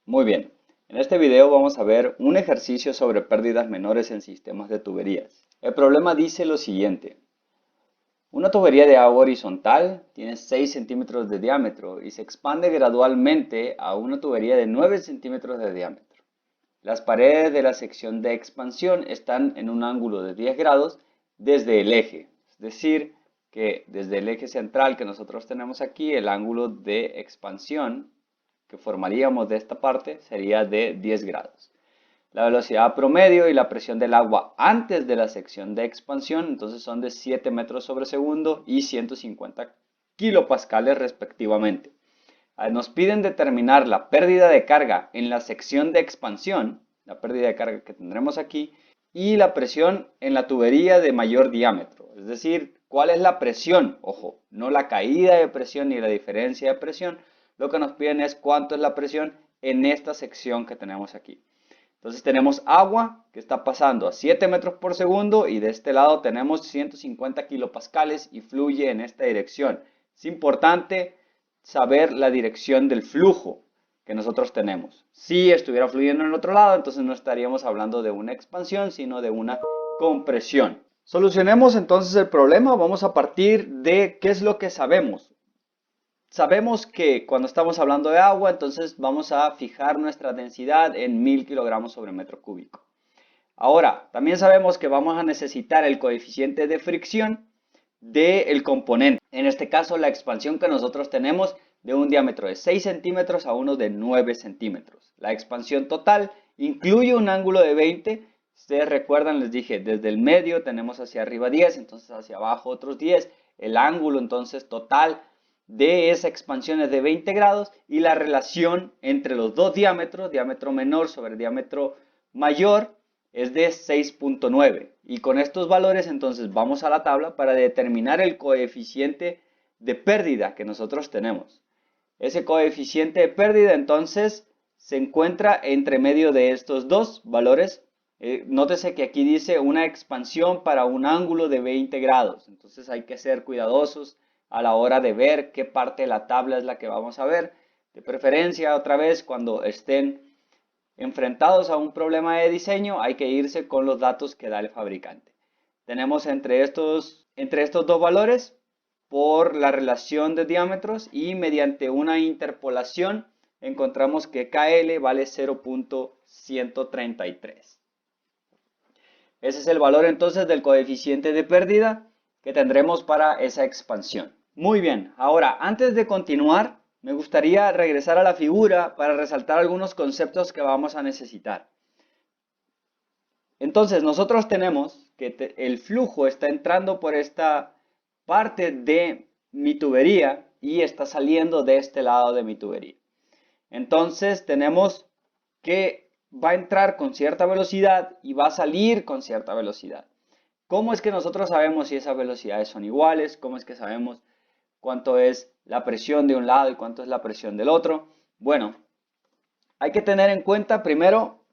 Muy bien, en este video vamos a ver un ejercicio sobre pérdidas menores en sistemas de tuberías. El problema dice lo siguiente. Una tubería de agua horizontal tiene 6 centímetros de diámetro y se expande gradualmente a una tubería de 9 centímetros de diámetro. Las paredes de la sección de expansión están en un ángulo de 10 grados desde el eje, es decir, que desde el eje central que nosotros tenemos aquí, el ángulo de expansión que formaríamos de esta parte sería de 10 grados. La velocidad promedio y la presión del agua antes de la sección de expansión entonces son de 7 metros sobre segundo y 150 kilopascales respectivamente. Nos piden determinar la pérdida de carga en la sección de expansión, la pérdida de carga que tendremos aquí, y la presión en la tubería de mayor diámetro. Es decir, cuál es la presión, ojo, no la caída de presión ni la diferencia de presión. Lo que nos piden es cuánto es la presión en esta sección que tenemos aquí. Entonces tenemos agua que está pasando a 7 metros por segundo y de este lado tenemos 150 kilopascales y fluye en esta dirección. Es importante saber la dirección del flujo que nosotros tenemos. Si estuviera fluyendo en el otro lado, entonces no estaríamos hablando de una expansión, sino de una compresión. Solucionemos entonces el problema. Vamos a partir de qué es lo que sabemos. Sabemos que cuando estamos hablando de agua, entonces vamos a fijar nuestra densidad en 1000 kilogramos sobre metro cúbico. Ahora, también sabemos que vamos a necesitar el coeficiente de fricción del componente. En este caso, la expansión que nosotros tenemos de un diámetro de 6 centímetros a uno de 9 centímetros. La expansión total incluye un ángulo de 20. Ustedes recuerdan, les dije, desde el medio tenemos hacia arriba 10, entonces hacia abajo otros 10. El ángulo entonces total de esa expansión es de 20 grados y la relación entre los dos diámetros, diámetro menor sobre diámetro mayor, es de 6.9. Y con estos valores entonces vamos a la tabla para determinar el coeficiente de pérdida que nosotros tenemos. Ese coeficiente de pérdida entonces se encuentra entre medio de estos dos valores. Nótese que aquí dice una expansión para un ángulo de 20 grados. Entonces hay que ser cuidadosos a la hora de ver qué parte de la tabla es la que vamos a ver. De preferencia, otra vez, cuando estén enfrentados a un problema de diseño, hay que irse con los datos que da el fabricante. Tenemos entre estos dos valores por la relación de diámetros y mediante una interpolación encontramos que KL vale 0.133. Ese es el valor entonces del coeficiente de pérdida que tendremos para esa expansión. Muy bien, ahora antes de continuar, me gustaría regresar a la figura para resaltar algunos conceptos que vamos a necesitar. Entonces nosotros tenemos que el flujo está entrando por esta parte de mi tubería y está saliendo de este lado de mi tubería. Entonces tenemos que va a entrar con cierta velocidad y va a salir con cierta velocidad. ¿Cómo es que nosotros sabemos si esas velocidades son iguales? ¿Cómo es que sabemos cuánto es la presión de un lado y cuánto es la presión del otro? Bueno, hay que tener en cuenta primero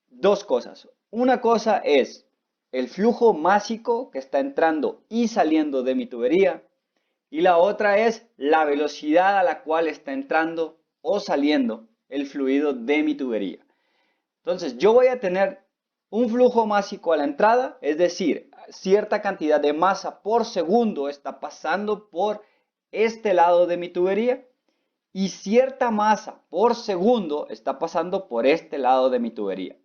dos cosas. Una cosa es el flujo másico que está entrando y saliendo de mi tubería y la otra es la velocidad a la cual está entrando o saliendo el fluido de mi tubería. Entonces yo voy a tener un flujo másico a la entrada, es decir, cierta cantidad de masa por segundo está pasando por este lado de mi tubería y cierta masa por segundo está pasando por este lado de mi tubería.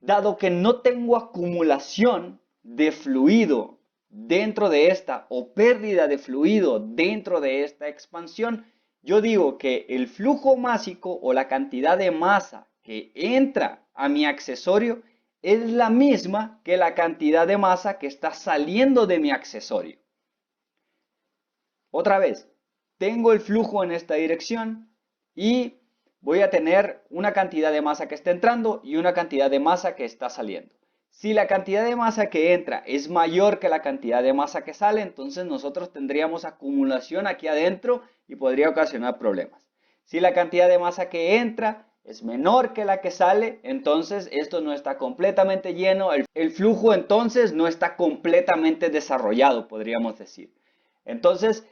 Dado que no tengo acumulación de fluido dentro de esta o pérdida de fluido dentro de esta expansión, yo digo que el flujo másico o la cantidad de masa que entra a mi accesorio es la misma que la cantidad de masa que está saliendo de mi accesorio. Otra vez, tengo el flujo en esta dirección y voy a tener una cantidad de masa que está entrando y una cantidad de masa que está saliendo. Si la cantidad de masa que entra es mayor que la cantidad de masa que sale, entonces nosotros tendríamos acumulación aquí adentro y podría ocasionar problemas. Si la cantidad de masa que entra es menor que la que sale, entonces esto no está completamente lleno, el flujo entonces no está completamente desarrollado, podríamos decir. Entonces,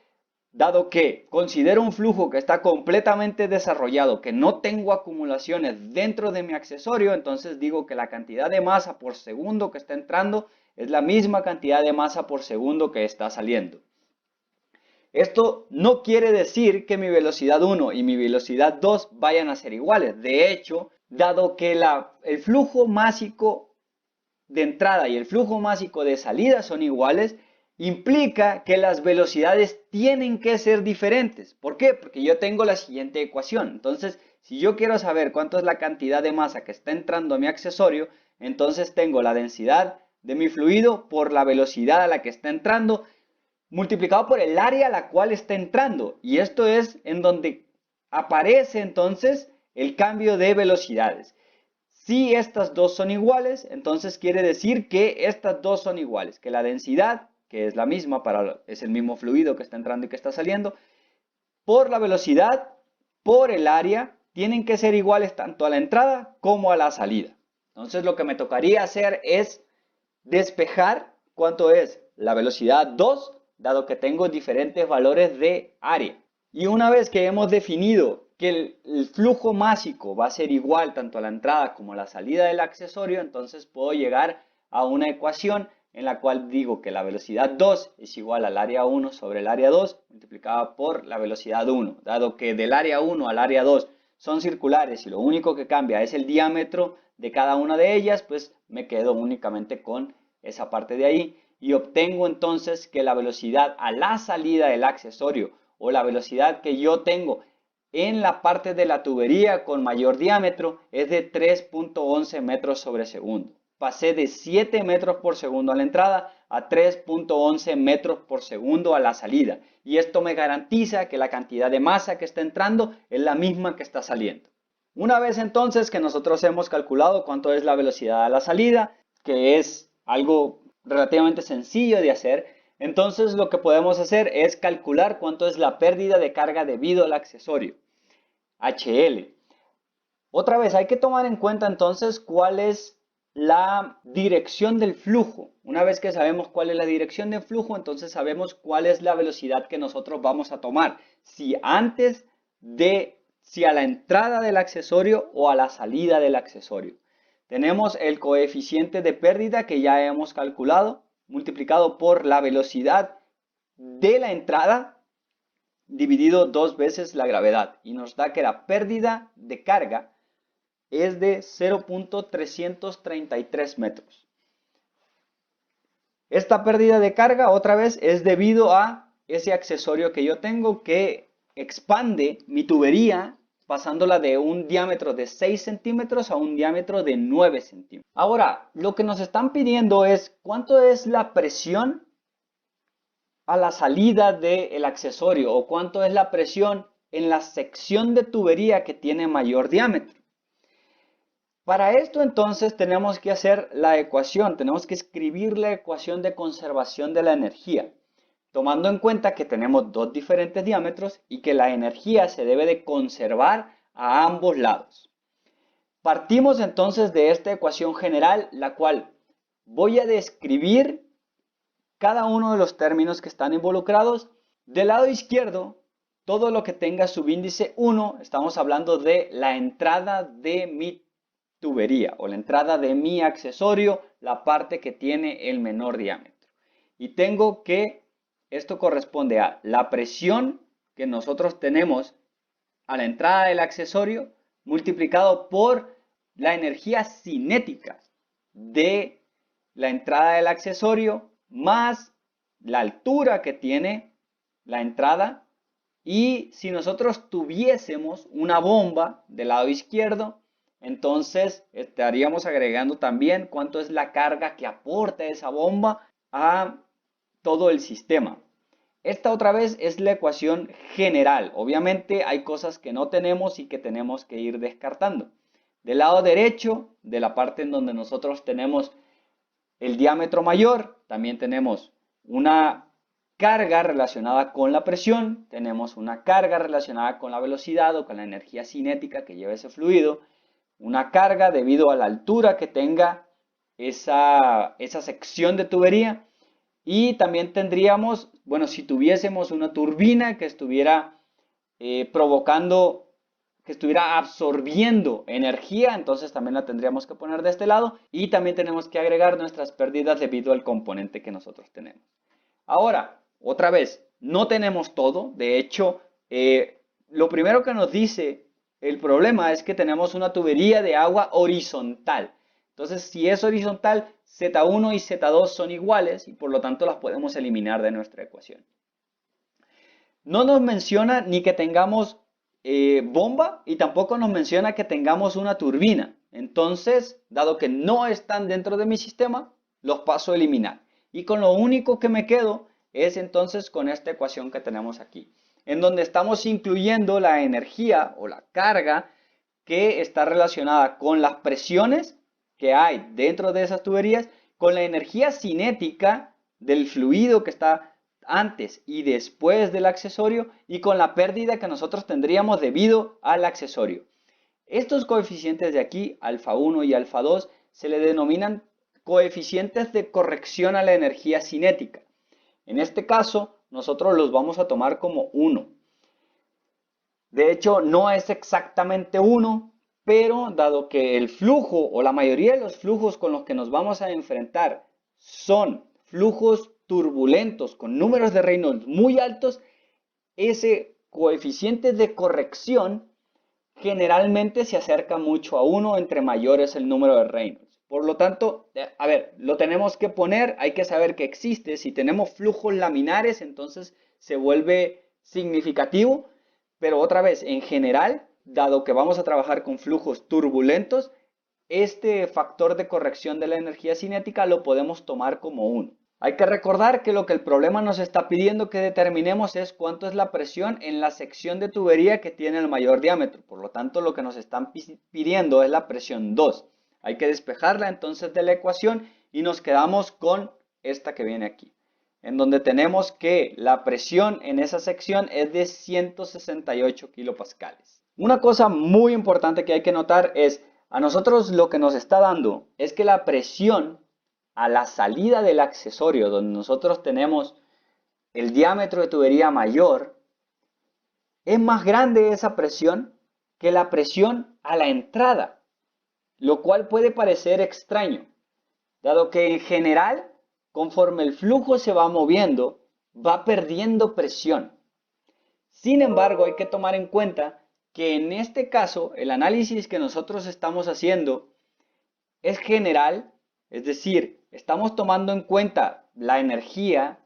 Dado que considero un flujo que está completamente desarrollado, que no tengo acumulaciones dentro de mi accesorio, entonces digo que la cantidad de masa por segundo que está entrando es la misma cantidad de masa por segundo que está saliendo. Esto no quiere decir que mi velocidad 1 y mi velocidad 2 vayan a ser iguales. De hecho, dado que el flujo másico de entrada y el flujo másico de salida son iguales, implica que las velocidades tienen que ser diferentes. ¿Por qué? Porque yo tengo la siguiente ecuación. Entonces, si yo quiero saber cuánto es la cantidad de masa que está entrando a mi accesorio, entonces tengo la densidad de mi fluido por la velocidad a la que está entrando, multiplicado por el área a la cual está entrando. Y esto es en donde aparece entonces el cambio de velocidades. Si estas dos son iguales, entonces quiere decir que estas dos son iguales, que la densidad, que es la misma, es el mismo fluido que está entrando y que está saliendo, por la velocidad, por el área, tienen que ser iguales tanto a la entrada como a la salida. Entonces lo que me tocaría hacer es despejar cuánto es la velocidad 2, dado que tengo diferentes valores de área. Y una vez que hemos definido que el flujo másico va a ser igual tanto a la entrada como a la salida del accesorio, entonces puedo llegar a una ecuación en la cual digo que la velocidad 2 es igual al área 1 sobre el área 2 multiplicada por la velocidad 1. Dado que del área 1 al área 2 son circulares y lo único que cambia es el diámetro de cada una de ellas, pues me quedo únicamente con esa parte de ahí y obtengo entonces que la velocidad a la salida del accesorio o la velocidad que yo tengo en la parte de la tubería con mayor diámetro es de 3.11 metros sobre segundo. Pasé de 7 metros por segundo a la entrada a 3.11 metros por segundo a la salida. Y esto me garantiza que la cantidad de masa que está entrando es la misma que está saliendo. Una vez entonces que nosotros hemos calculado cuánto es la velocidad a la salida, que es algo relativamente sencillo de hacer, entonces lo que podemos hacer es calcular cuánto es la pérdida de carga debido al accesorio, HL. Otra vez hay que tomar en cuenta entonces cuál es la dirección del flujo. Una vez que sabemos cuál es la dirección del flujo, entonces sabemos cuál es la velocidad que nosotros vamos a tomar. Si a la entrada del accesorio o a la salida del accesorio. Tenemos el coeficiente de pérdida que ya hemos calculado, multiplicado por la velocidad de la entrada, dividido 2 veces la gravedad. Y nos da que la pérdida de carga es de 0.333 metros. Esta pérdida de carga otra vez es debido a ese accesorio que yo tengo que expande mi tubería pasándola de un diámetro de 6 centímetros a un diámetro de 9 centímetros. Ahora, lo que nos están pidiendo es cuánto es la presión a la salida del accesorio o cuánto es la presión en la sección de tubería que tiene mayor diámetro. Para esto entonces tenemos que hacer la ecuación, tenemos que escribir la ecuación de conservación de la energía, tomando en cuenta que tenemos dos diferentes diámetros y que la energía se debe de conservar a ambos lados. Partimos entonces de esta ecuación general, la cual voy a describir cada uno de los términos que están involucrados. Del lado izquierdo, todo lo que tenga subíndice 1, estamos hablando de la entrada de mi tubería o la entrada de mi accesorio, la parte que tiene el menor diámetro. Y tengo que, esto corresponde a la presión que nosotros tenemos a la entrada del accesorio multiplicado por la energía cinética de la entrada del accesorio más la altura que tiene la entrada. Y si nosotros tuviésemos una bomba del lado izquierdo, entonces estaríamos agregando también cuánto es la carga que aporta esa bomba a todo el sistema. Esta otra vez es la ecuación general. Obviamente hay cosas que no tenemos y que tenemos que ir descartando. Del lado derecho, de la parte en donde nosotros tenemos el diámetro mayor, también tenemos una carga relacionada con la presión, tenemos una carga relacionada con la velocidad o con la energía cinética que lleva ese fluido, una carga debido a la altura que tenga esa sección de tubería Y también tendríamos, bueno, si tuviésemos una turbina que estuviera provocando, que estuviera absorbiendo energía, entonces también la tendríamos que poner de este lado. Y también tenemos que agregar nuestras pérdidas debido al componente que nosotros tenemos. Ahora, otra vez, no tenemos todo. De hecho, lo primero que nos dice el problema es que tenemos una tubería de agua horizontal. Entonces, si es horizontal, Z1 y Z2 son iguales y por lo tanto las podemos eliminar de nuestra ecuación. No nos menciona ni que tengamos bomba y tampoco nos menciona que tengamos una turbina. Entonces, dado que no están dentro de mi sistema, los paso a eliminar. Y con lo único que me quedo es entonces con esta ecuación que tenemos aquí, en donde estamos incluyendo la energía o la carga que está relacionada con las presiones que hay dentro de esas tuberías, con la energía cinética del fluido que está antes y después del accesorio y con la pérdida que nosotros tendríamos debido al accesorio. Estos coeficientes de aquí, alfa 1 y alfa 2, se le denominan coeficientes de corrección a la energía cinética. En este caso, nosotros los vamos a tomar como 1. De hecho, no es exactamente 1, pero dado que el flujo o la mayoría de los flujos con los que nos vamos a enfrentar son flujos turbulentos con números de Reynolds muy altos, ese coeficiente de corrección generalmente se acerca mucho a 1 entre mayor es el número de Reynolds. Por lo tanto, a ver, lo tenemos que poner, hay que saber que existe. Si tenemos flujos laminares, entonces se vuelve significativo, pero otra vez, en general, dado que vamos a trabajar con flujos turbulentos, este factor de corrección de la energía cinética lo podemos tomar como 1. Hay que recordar que lo que el problema nos está pidiendo que determinemos es cuánto es la presión en la sección de tubería que tiene el mayor diámetro. Por lo tanto, lo que nos están pidiendo es la presión 2. Hay que despejarla entonces de la ecuación y nos quedamos con esta que viene aquí, en donde tenemos que la presión en esa sección es de 168 kilopascales. Una cosa muy importante que hay que notar es, a nosotros lo que nos está dando es que la presión a la salida del accesorio, donde nosotros tenemos el diámetro de tubería mayor, es más grande esa presión que la presión a la entrada, lo cual puede parecer extraño, dado que en general, conforme el flujo se va moviendo, va perdiendo presión. Sin embargo, hay que tomar en cuenta que en este caso, el análisis que nosotros estamos haciendo es general, es decir, estamos tomando en cuenta la energía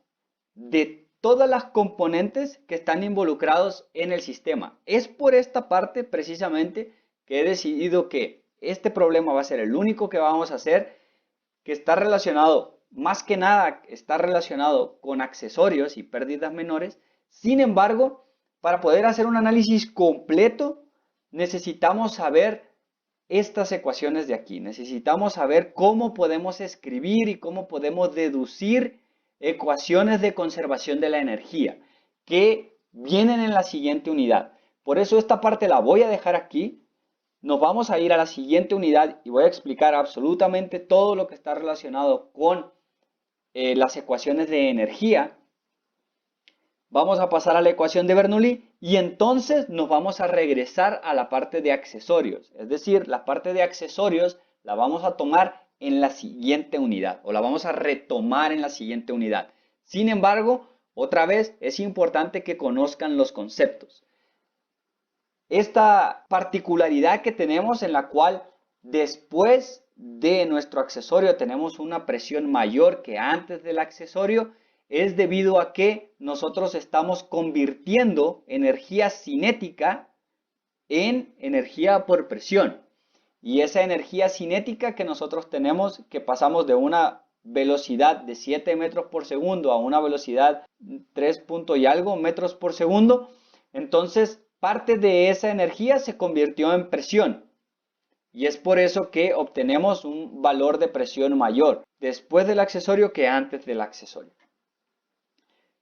de todas las componentes que están involucrados en el sistema. Es por esta parte precisamente que he decidido que este problema va a ser el único que vamos a hacer, que está relacionado, más que nada, está relacionado con accesorios y pérdidas menores. Sin embargo, para poder hacer un análisis completo, necesitamos saber estas ecuaciones de aquí. Necesitamos saber cómo podemos escribir y cómo podemos deducir ecuaciones de conservación de la energía que vienen en la siguiente unidad. Por eso esta parte la voy a dejar aquí. Nos vamos a ir a la siguiente unidad y voy a explicar absolutamente todo lo que está relacionado con las ecuaciones de energía. Vamos a pasar a la ecuación de Bernoulli y entonces nos vamos a regresar a la parte de accesorios. Es decir, la parte de accesorios la vamos a tomar en la siguiente unidad o la vamos a retomar en la siguiente unidad. Sin embargo, otra vez es importante que conozcan los conceptos. Esta particularidad que tenemos en la cual después de nuestro accesorio tenemos una presión mayor que antes del accesorio es debido a que nosotros estamos convirtiendo energía cinética en energía por presión. Y esa energía cinética que nosotros tenemos, que pasamos de una velocidad de 7 metros por segundo a una velocidad 3 y algo metros por segundo, entonces parte de esa energía se convirtió en presión. Y es por eso que obtenemos un valor de presión mayor después del accesorio que antes del accesorio.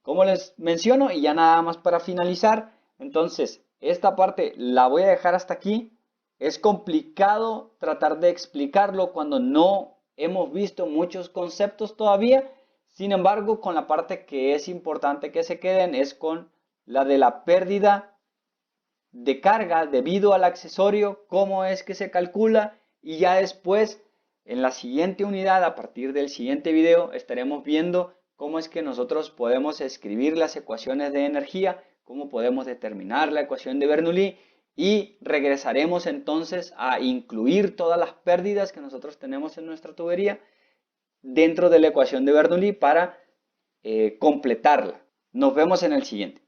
Como les menciono, y ya nada más para finalizar, entonces esta parte la voy a dejar hasta aquí. Es complicado tratar de explicarlo cuando no hemos visto muchos conceptos todavía. Sin embargo, con la parte que es importante que se queden es con la de la pérdida de carga debido al accesorio, cómo es que se calcula, y ya después en la siguiente unidad, a partir del siguiente video, estaremos viendo cómo es que nosotros podemos escribir las ecuaciones de energía, cómo podemos determinar la ecuación de Bernoulli, y regresaremos entonces a incluir todas las pérdidas que nosotros tenemos en nuestra tubería dentro de la ecuación de Bernoulli para completarla. Nos vemos en el siguiente.